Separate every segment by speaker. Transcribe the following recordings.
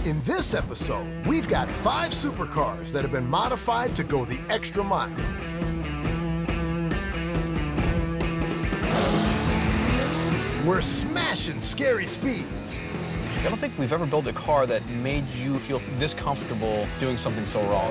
Speaker 1: In this episode, we've got 5 supercars that have been modified to go the extra mile. We're smashing scary speeds.
Speaker 2: I don't think we've ever built a car that made you feel this comfortable doing something so wrong.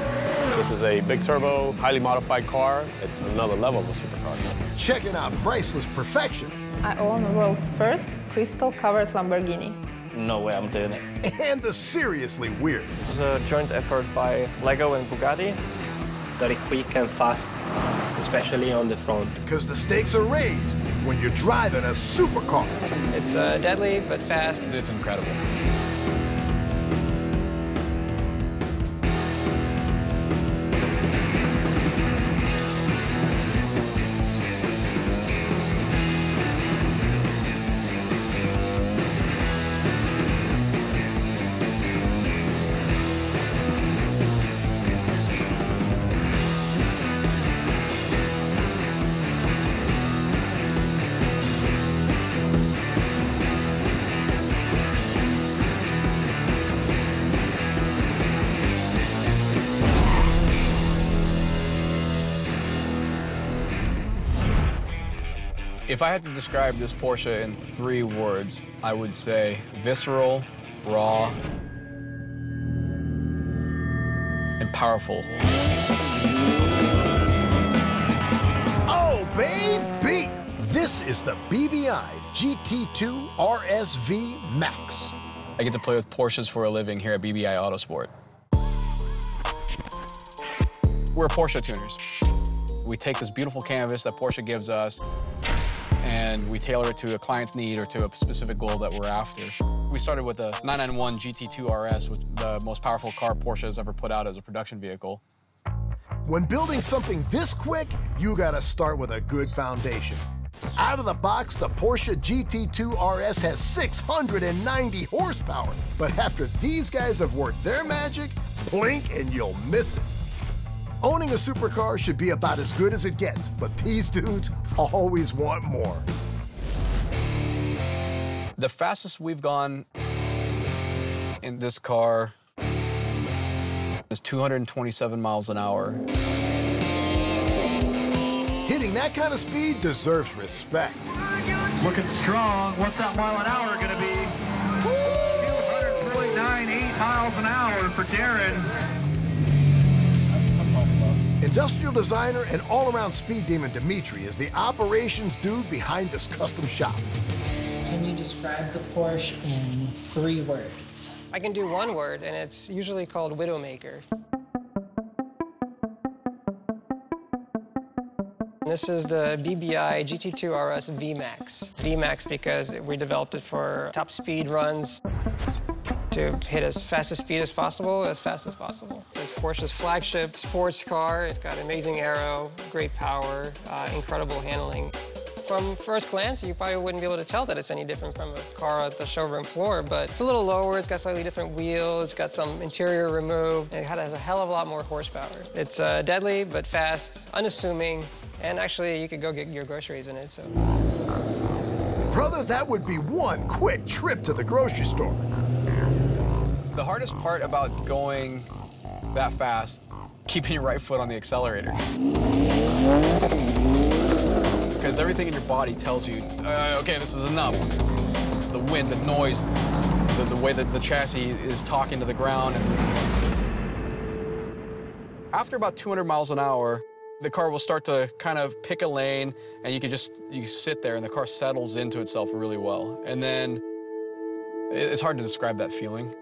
Speaker 3: This is a big turbo, highly modified car. It's another level of a supercar.
Speaker 1: Checking out priceless perfection.
Speaker 4: I own the world's first crystal-covered Lamborghini.
Speaker 5: No way I'm doing it.
Speaker 1: And the seriously weird.
Speaker 3: This is a joint effort by Lego and Bugatti.
Speaker 5: Very quick and fast, especially on the front.
Speaker 1: Because the stakes are raised when you're driving a supercar.
Speaker 6: It's deadly, but fast.
Speaker 2: It's incredible. If I had to describe this Porsche in 3 words, I would say visceral, raw, and powerful.
Speaker 1: Oh, baby! This is the BBI GT2 RS V Max.
Speaker 2: I get to play with Porsches for a living here at BBI Autosport. We're Porsche tuners. We take this beautiful canvas that Porsche gives us, and we tailor it to a client's need or to a specific goal that we're after. We started with a 991 GT2 RS, which is the most powerful car Porsche has ever put out as a production vehicle.
Speaker 1: When building something this quick, you gotta start with a good foundation. Out of the box, the Porsche GT2 RS has 690 horsepower. But after these guys have worked their magic, blink and you'll miss it. Owning a supercar should be about as good as it gets, but these dudes always want more.
Speaker 2: The fastest we've gone in this car is 227 miles an hour.
Speaker 1: Hitting that kind of speed deserves respect.
Speaker 7: Looking strong. What's that mile an hour going to be? 200.98 miles an hour for Darren.
Speaker 1: Industrial designer and all-around speed demon Dimitri is the operations dude behind this custom shop.
Speaker 8: Can you describe the Porsche in 3 words?
Speaker 6: I can do 1 word, and it's usually called Widowmaker. This is the BBI GT2 RS VMAX. VMAX because we developed it for top speed runs to hit as fast a speed as possible, as fast as possible. It's Porsche's flagship sports car. It's got amazing aero, great power, incredible handling. From first glance, you probably wouldn't be able to tell that it's any different from a car at the showroom floor, but it's a little lower, it's got slightly different wheels, it's got some interior removed, and it has a hell of a lot more horsepower. It's deadly, but fast, unassuming, and actually you could go get your groceries in it, so.
Speaker 1: Brother, that would be one quick trip to the grocery store.
Speaker 2: The hardest part about going that fast, keeping your right foot on the accelerator. Because everything in your body tells you, okay, this is enough. The wind, the noise, the way that the chassis is talking to the ground. After about 200 miles an hour, the car will start to kind of pick a lane, and you sit there, and the car settles into itself really well. And then it's hard to describe that feeling.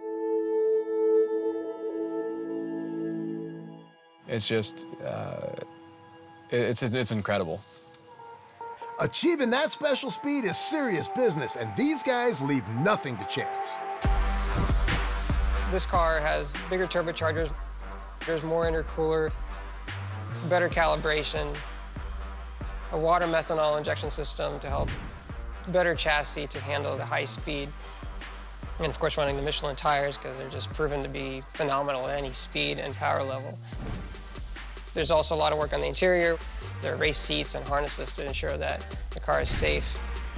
Speaker 2: It's just, it's incredible.
Speaker 1: Achieving that special speed is serious business, and these guys leave nothing to chance.
Speaker 6: This car has bigger turbochargers, there's more intercooler, better calibration, a water methanol injection system to help better chassis to handle the high speed. And of course, running the Michelin tires because they're just proven to be phenomenal at any speed and power level. There's also a lot of work on the interior. There are race seats and harnesses to ensure that the car is safe.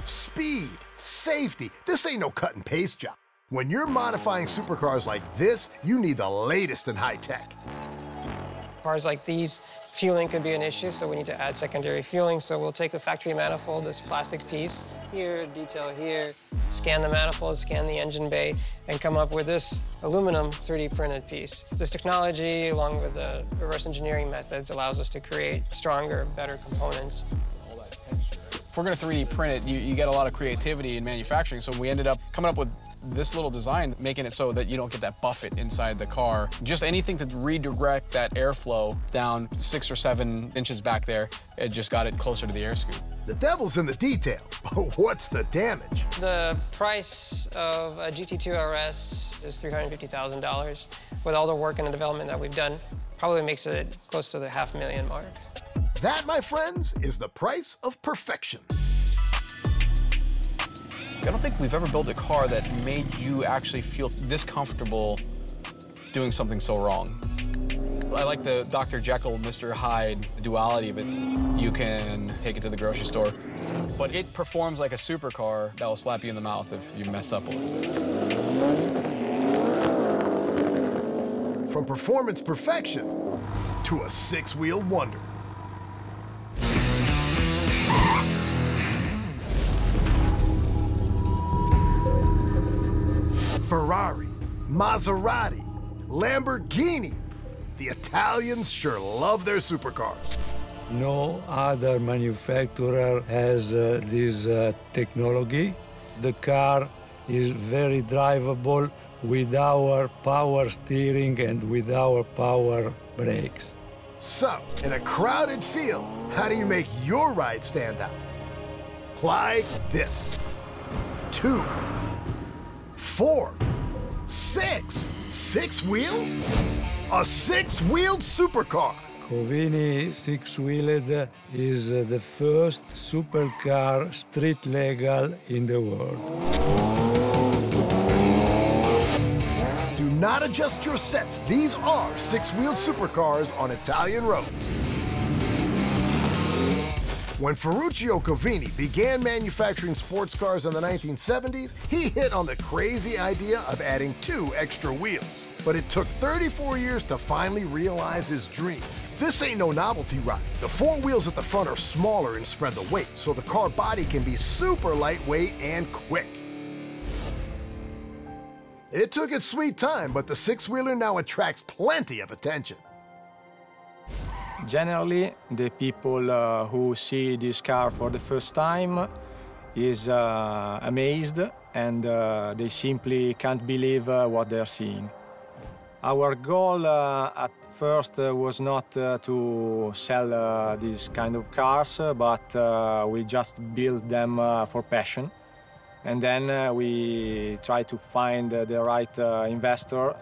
Speaker 1: Speed, safety, this ain't no cut and paste job. When you're modifying supercars like this, you need the latest in high tech.
Speaker 6: Cars like these, fueling could be an issue, so we need to add secondary fueling. So we'll take the factory manifold, this plastic piece here, detail here, scan the manifold, scan the engine bay, and come up with this aluminum 3D printed piece. This technology, along with the reverse engineering methods, allows us to create stronger, better components.
Speaker 2: If we're gonna 3D print it, you get a lot of creativity in manufacturing, so we ended up coming up with this little design, making it so that you don't get that buffet inside the car. Just anything to redirect that airflow down 6 or 7 inches back there, it just got it closer to the air scoop.
Speaker 1: The devil's in the detail, but what's the damage?
Speaker 6: The price of a GT2 RS is $350,000. With all the work and the development that we've done, probably makes it close to the $500,000 mark.
Speaker 1: That, my friends, is the price of perfection.
Speaker 2: I don't think we've ever built a car that made you actually feel this comfortable doing something so wrong. I like the Dr. Jekyll, Mr. Hyde duality of it. You can take it to the grocery store, but it performs like a supercar that will slap you in the mouth if you mess up with it.
Speaker 1: From performance perfection to a 6-wheeled wonder. Ferrari, Maserati, Lamborghini. The Italians sure love their supercars.
Speaker 9: No other manufacturer has this technology. The car is very drivable with our power steering and with our power brakes.
Speaker 1: So, in a crowded field, how do you make your ride stand out? Like this. 2, 4, 6. 6 wheels? A 6-wheeled supercar.
Speaker 9: Covini 6-wheeled is the first supercar street legal in the world.
Speaker 1: Do not adjust your sets. These are 6-wheeled supercars on Italian roads. When Ferruccio Covini began manufacturing sports cars in the 1970s, he hit on the crazy idea of adding 2 extra wheels. But it took 34 years to finally realize his dream. This ain't no novelty ride. The 4 wheels at the front are smaller and spread the weight, so the car body can be super lightweight and quick. It took its sweet time, but the 6-wheeler now attracts plenty of attention.
Speaker 10: Generally, the people who see this car for the first time is amazed, and they simply can't believe what they're seeing. Our goal at first was not to sell these kind of cars, but we just build them for passion. And then we try to find the right investor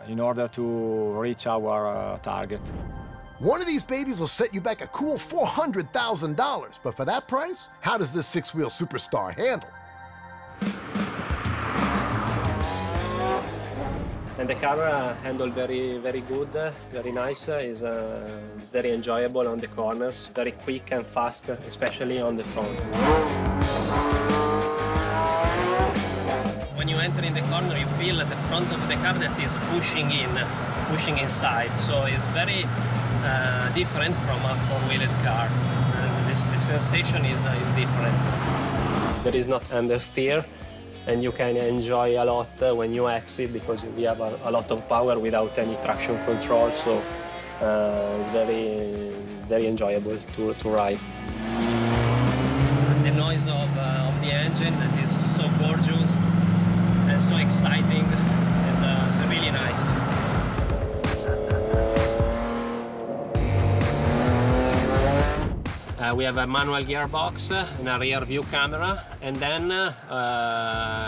Speaker 10: in order to reach our target.
Speaker 1: One of these babies will set you back a cool $400,000, but for that price, how does this 6-wheel superstar handle?
Speaker 5: And the car handled very good, very nice. Is very enjoyable on the corners, very quick and fast, especially on the front. When you enter in the corner, you feel at the front of the car that is pushing inside. So it's very different from a 4-wheeled car. The sensation is different. There is not understeer, and you can enjoy a lot when you exit because you have a lot of power without any traction control. So it's very enjoyable to ride. The noise of the engine that is so gorgeous and so exciting is really nice. We have a manual gearbox and a rear view camera, and then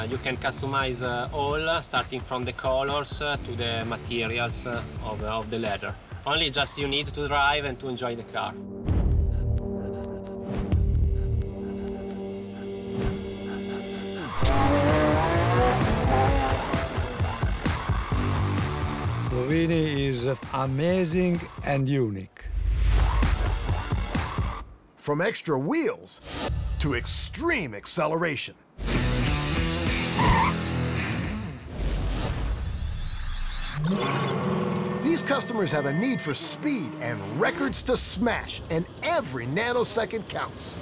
Speaker 5: you can customize all, starting from the colors to the materials of the leather. Only just you need to drive and to enjoy the car.
Speaker 9: Covini is amazing and unique.
Speaker 1: From extra wheels to extreme acceleration. These customers have a need for speed and records to smash, and every nanosecond counts.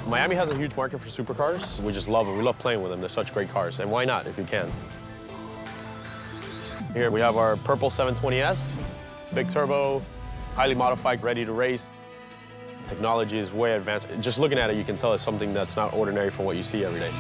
Speaker 3: Miami has a huge market for supercars. We just love them. We love playing with them. They're such great cars. And why not if you can? Here we have our purple 720S, big turbo, highly modified, ready to race. Technology is way advanced. Just looking at it, you can tell it's something that's not ordinary from what you see every day.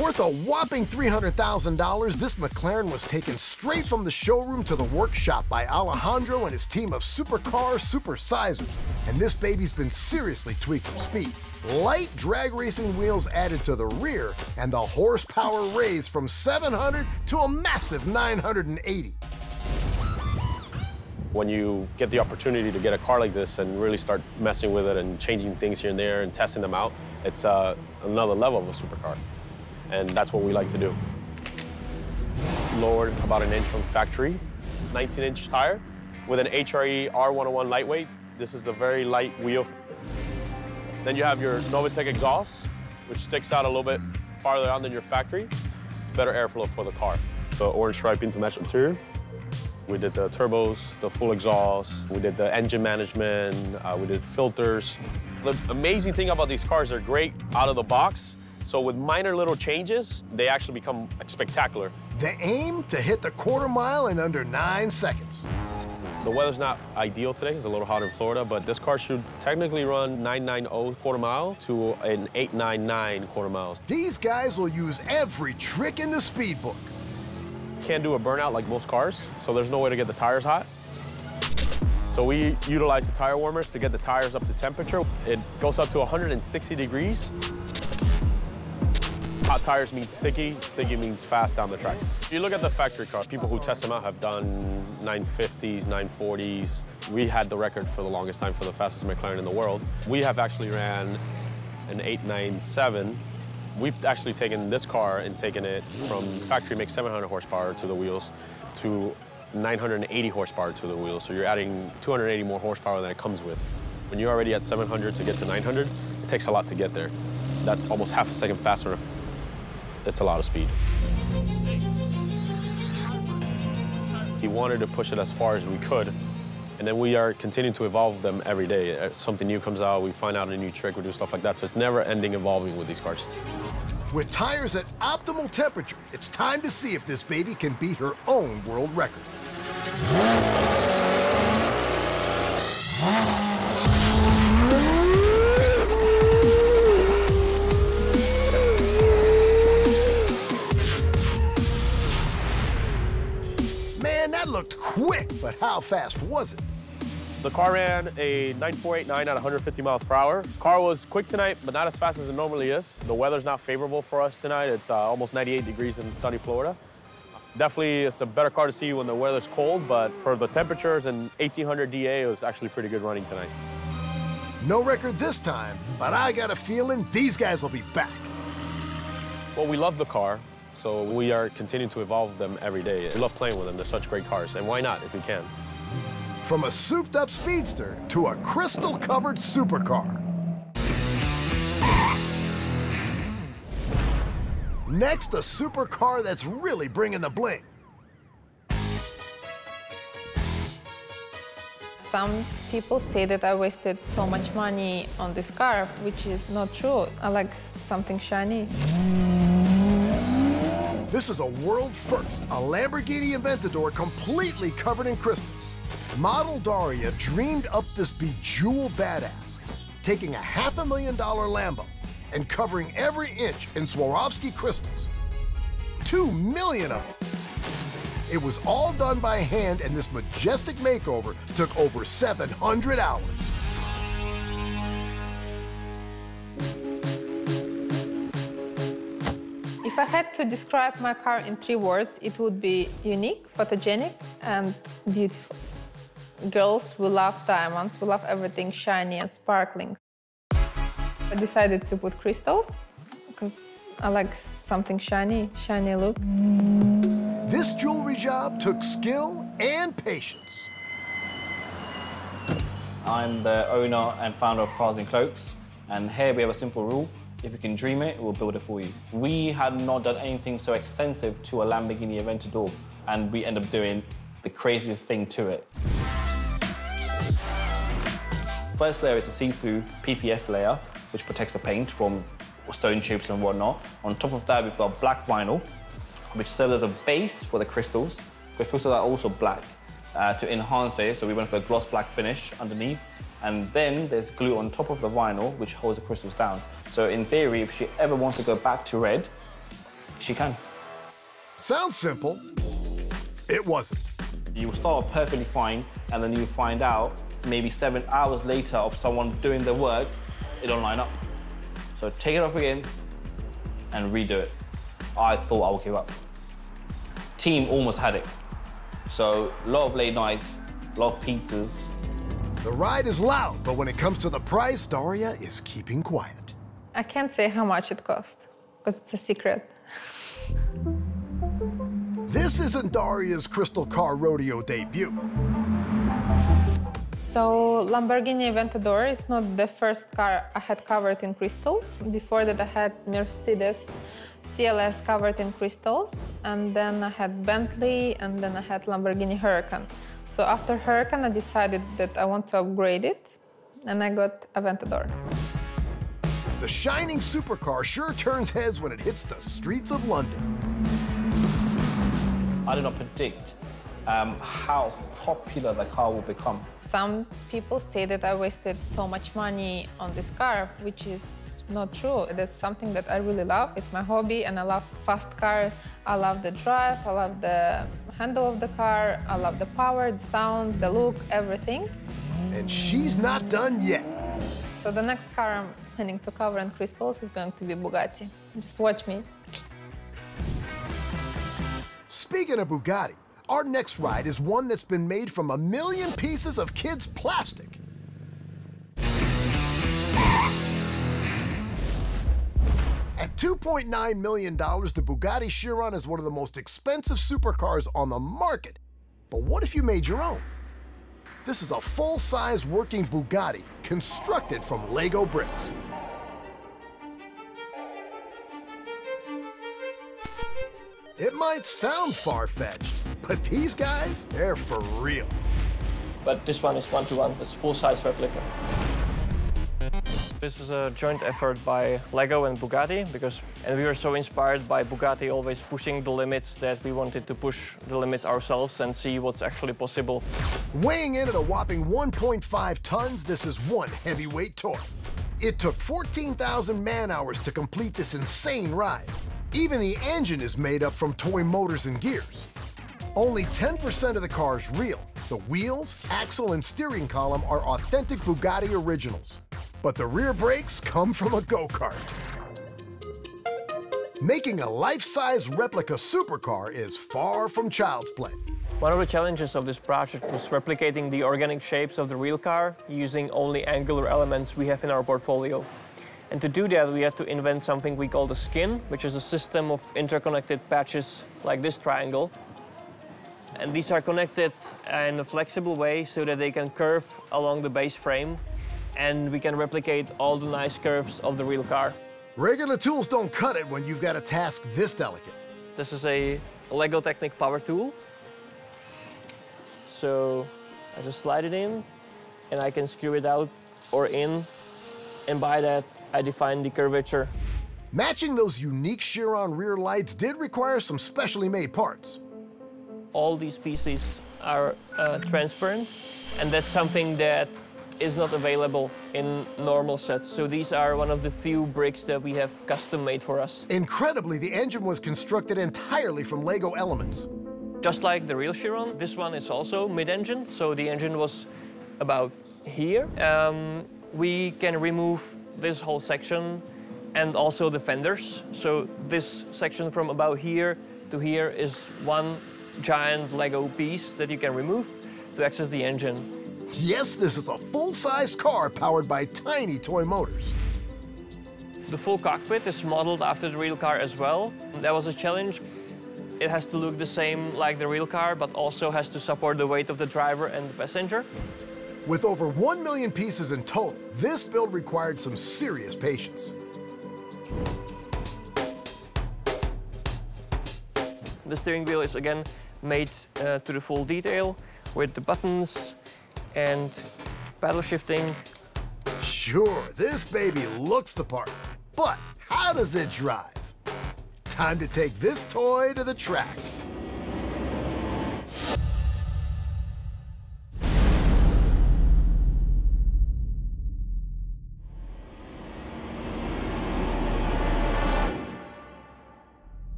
Speaker 1: Worth a whopping $300,000, this McLaren was taken straight from the showroom to the workshop by Alejandro and his team of supercar supersizers. And this baby's been seriously tweaked for speed. Light drag racing wheels added to the rear, and the horsepower raised from 700 to a massive 980.
Speaker 3: When you get the opportunity to get a car like this and really start messing with it and changing things here and there and testing them out, it's another level of a supercar. And that's what we like to do. Lowered about an inch from factory, 19-inch tire with an HRE R101 lightweight. This is a very light wheel. Then you have your Novatec exhaust, which sticks out a little bit farther on than your factory. Better airflow for the car. The orange striping to match interior. We did the turbos, the full exhaust. We did the engine management. We did filters. The amazing thing about these cars, they're great out of the box. So with minor little changes, they actually become spectacular.
Speaker 1: The aim to hit the quarter mile in under 9 seconds.
Speaker 3: The weather's not ideal today. It's a little hot in Florida, but this car should technically run 990 quarter mile to an 899 quarter miles.
Speaker 1: These guys will use every trick in the speed book.
Speaker 3: Can't do a burnout like most cars, so there's no way to get the tires hot. So we utilize the tire warmers to get the tires up to temperature. It goes up to 160 degrees. Hot tires mean sticky, sticky means fast down the track. If you look at the factory cars, people who test them out have done 950s, 940s. We had the record for the longest time for the fastest McLaren in the world. We have actually ran an 897. We've actually taken this car and taken it from factory, make 700 horsepower to the wheels, to 980 horsepower to the wheels. So you're adding 280 more horsepower than it comes with. When you're already at 700 to get to 900, it takes a lot to get there. That's almost half a second faster. It's a lot of speed. He wanted to push it as far as we could, and then we are continuing to evolve them every day. Something new comes out, we find out a new trick, we do stuff like that, so it's never-ending evolving with these cars.
Speaker 1: With tires at optimal temperature, it's time to see if this baby can beat her own world record. That looked quick, but how fast was it?
Speaker 3: The car ran a 9489 at 150 miles per hour. Car was quick tonight, but not as fast as it normally is. The weather's not favorable for us tonight. It's almost 98 degrees in sunny Florida. Definitely, it's a better car to see when the weather's cold, but for the temperatures and 1800 DA, it was actually pretty good running tonight.
Speaker 1: No record this time, but I got a feeling these guys will be back.
Speaker 3: Well, we love the car. So we are continuing to evolve them every day. We love playing with them. They're such great cars. And why not if we can?
Speaker 1: From a souped-up speedster to a crystal-covered supercar. Next, a supercar that's really bringing the bling.
Speaker 4: Some people say that I wasted so much money on this car, which is not true. I like something shiny.
Speaker 1: This is a world first, a Lamborghini Aventador completely covered in crystals. Model Daria dreamed up this bejeweled badass, taking a $500,000 Lambo and covering every inch in Swarovski crystals. 2 million of them. It was all done by hand, and this majestic makeover took over 700 hours.
Speaker 4: If I had to describe my car in 3 words, it would be unique, photogenic, and beautiful. Girls, we love diamonds, we love everything shiny and sparkling. I decided to put crystals because I like something shiny, shiny look.
Speaker 1: This jewelry job took skill and patience.
Speaker 11: I'm the owner and founder of Cars and Cloaks, and here we have a simple rule. If you can dream it, we'll build it for you. We had not done anything so extensive to a Lamborghini Aventador, and we ended up doing the craziest thing to it. First layer is a see-through PPF layer, which protects the paint from stone chips and whatnot. On top of that, we've got black vinyl, which serves as a base for the crystals. The crystals are also black to enhance it, so we went for a gloss black finish underneath. And then there's glue on top of the vinyl, which holds the crystals down. So in theory, if she ever wants to go back to red, she can.
Speaker 1: Sounds simple. It wasn't.
Speaker 11: You will start off perfectly fine, and then you find out maybe 7 hours later of someone doing the work, it don't line up. So take it off again and redo it. I thought I would give up. Team almost had it. So a lot of late nights, a lot of pizzas.
Speaker 1: The ride is loud, but when it comes to the price, Daria is keeping quiet.
Speaker 4: I can't say how much it cost, because it's a secret.
Speaker 1: This isn't Daria's Crystal Car Rodeo debut.
Speaker 4: So Lamborghini Aventador is not the first car I had covered in crystals. Before that, I had Mercedes CLS covered in crystals, and then I had Bentley, and then I had Lamborghini Huracan. So after Huracan, I decided that I want to upgrade it, and I got Aventador.
Speaker 1: The shining supercar sure turns heads when it hits the streets of London.
Speaker 11: I did not predict how popular the car will become.
Speaker 4: Some people say that I wasted so much money on this car, which is not true. That's something that I really love. It's my hobby, and I love fast cars. I love the drive, I love the handle of the car, I love the power, the sound, the look, everything.
Speaker 1: And she's not done yet.
Speaker 4: So the next car I'm planning to cover in crystals is going to be Bugatti. Just watch me.
Speaker 1: Speaking of Bugatti, our next ride is one that's been made from 1 million pieces of kids' plastic. At $2.9 million, the Bugatti Chiron is one of the most expensive supercars on the market. But what if you made your own? This is a full-size working Bugatti constructed from Lego bricks. It might sound far-fetched, but these guys, they're for real.
Speaker 6: But this one is one-to-one, it's full-size replica. This is a joint effort by Lego and Bugatti, and we were so inspired by Bugatti always pushing the limits that we wanted to push the limits ourselves and see what's actually possible.
Speaker 1: Weighing in at a whopping 1.5 tons, this is one heavyweight toy. It took 14,000 man-hours to complete this insane ride. Even the engine is made up from toy motors and gears. Only 10% of the car is real. The wheels, axle, and steering column are authentic Bugatti originals. But the rear brakes come from a go-kart. Making a life-size replica supercar is far from child's play.
Speaker 6: One of the challenges of this project was replicating the organic shapes of the real car using only angular elements we have in our portfolio. And to do that, we had to invent something we call the skin, which is a system of interconnected patches like this triangle. And these are connected in a flexible way so that they can curve along the base frame, and we can replicate all the nice curves of the real car.
Speaker 1: Regular tools don't cut it when you've got a task this delicate.
Speaker 6: This is a Lego Technic power tool. So I just slide it in, and I can screw it out or in, and by that, I define the curvature.
Speaker 1: Matching those unique Chiron rear lights did require some specially made parts.
Speaker 6: All these pieces are transparent, and that's something that is not available in normal sets. So these are one of the few bricks that we have custom made for us.
Speaker 1: Incredibly, the engine was constructed entirely from Lego elements.
Speaker 6: Just like the real Chiron, this one is also mid-engine, so the engine was about here. We can remove this whole section and also the fenders. So this section from about here to here is one giant Lego piece that you can remove to access the engine.
Speaker 1: Yes, this is a full-sized car powered by tiny toy motors.
Speaker 6: The full cockpit is modeled after the real car as well. That was a challenge.
Speaker 12: It has to look the same like the real car, but also has to support the weight of the driver and the passenger.
Speaker 1: With over 1 million pieces in total, this build required some serious patience.
Speaker 12: The steering wheel is again made to the full detail with the buttons and paddle shifting.
Speaker 1: Sure, this baby looks the part, but how does it drive? Time to take this toy to the track.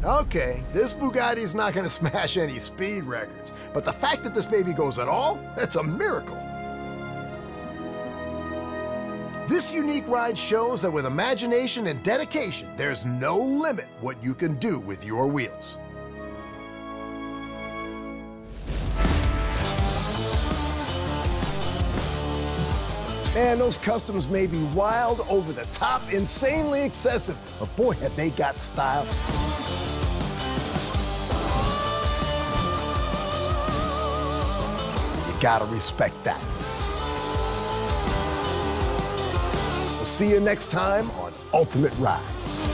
Speaker 1: Okay, this Bugatti's not gonna smash any speed records, but the fact that this baby goes at all, that's a miracle. This unique ride shows that with imagination and dedication, there's no limit what you can do with your wheels. Man, those customs may be wild, over the top, insanely excessive, but boy, have they got style. You gotta respect that. We'll see you next time on Ultimate Rides.